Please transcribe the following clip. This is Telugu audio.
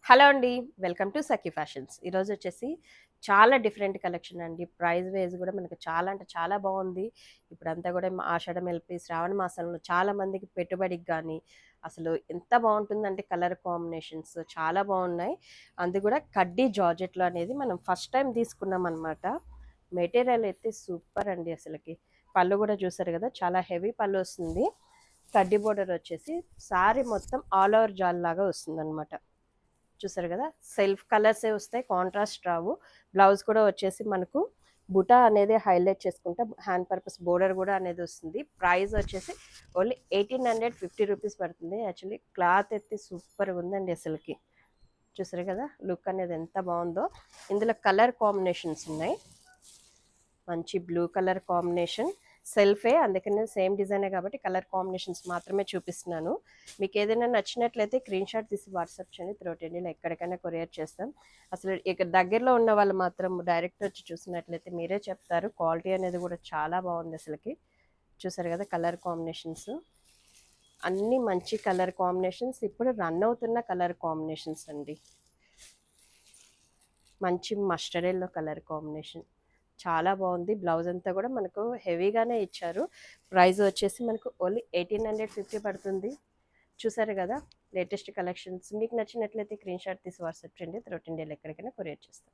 హలో అండి. Welcome to Sakhi fashions. ఈరోజు వచ్చేసి చాలా డిఫరెంట్ కలెక్షన్ అండి. ప్రైస్ వైజ్ కూడా మనకు చాలా అంటే చాలా బాగుంది. ఇప్పుడంతా కూడా ఆషాఢం ఎల్పి శ్రావణ మాసంలో చాలా మందికి పెట్టుబడికి కానీ అసలు ఎంత బాగుంటుందంటే కలర్ కాంబినేషన్స్ చాలా బాగున్నాయి. అందు కూడా కడ్డీ జార్జెట్లో అనేది మనం ఫస్ట్ టైం తీసుకున్నాం అనమాట. మెటీరియల్ అయితే సూపర్ అండి అసలుకి. పళ్ళు కూడా చూసారు కదా, చాలా హెవీ పళ్ళు వస్తుంది. కడ్డీ బోర్డర్ వచ్చేసి సారీ మొత్తం ఆల్ ఓవర్ జాల్ లాగా వస్తుంది అనమాట. చూసారు కదా, సెల్ఫ్ కలర్సే వస్తాయి, కాంట్రాస్ట్ రావు. బ్లౌజ్ కూడా వచ్చేసి మనకు బుటా అనేది హైలైట్ చేసుకుంటా హ్యాండ్ పర్పస్ బోర్డర్ కూడా అనేది వస్తుంది. ప్రైస్ వచ్చేసి ఓన్లీ 1850 రూపీస్ పడుతుంది. యాక్చువల్లీ క్లాత్ అయితే సూపర్ ఉందండి అసలుకి. చూసారు కదా లుక్ అనేది ఎంత బాగుందో. ఇందులో కలర్ కాంబినేషన్స్ ఉన్నాయి. మంచి బ్లూ కలర్ కాంబినేషన్, సెల్ఫే అందుకనే సేమ్ డిజైనే కాబట్టి కలర్ కాంబినేషన్స్ మాత్రమే చూపిస్తున్నాను. మీకు ఏదైనా నచ్చినట్లయితే స్క్రీన్ షాట్ తీసి వాట్సాప్ చేయండి. త్రోట్ ఇండియాలో ఎక్కడికైనా కొరియర్ చేస్తాం. అసలు ఇక్కడ దగ్గరలో ఉన్న వాళ్ళు మాత్రం డైరెక్ట్ వచ్చి చూసినట్లయితే మీరే చెప్తారు, క్వాలిటీ అనేది కూడా చాలా బాగుంది అసలుకి. చూసారు కదా కలర్ కాంబినేషన్స్ అన్నీ మంచి కలర్ కాంబినేషన్స్, ఇప్పుడు రన్ అవుతున్న కలర్ కాంబినేషన్స్ అండి. మంచి మస్టర్డ్ ఎల్లో కలర్ కాంబినేషన్ చాలా బాగుంది. బ్లౌజ్ అంతా కూడా మనకు హెవీగానే ఇచ్చారు. ప్రైస్ వచ్చేసి మనకు ఓన్లీ 1850 పడుతుంది. చూసారు కదా లేటెస్ట్ కలెక్షన్స్. మీకు నచ్చినట్లయితే స్క్రీన్ షాట్ తీసి వాట్సాప్ చేయండి. త్రోట్ ఇండియాలో ఎక్కడికైనా కొరియర్ చేస్తాం.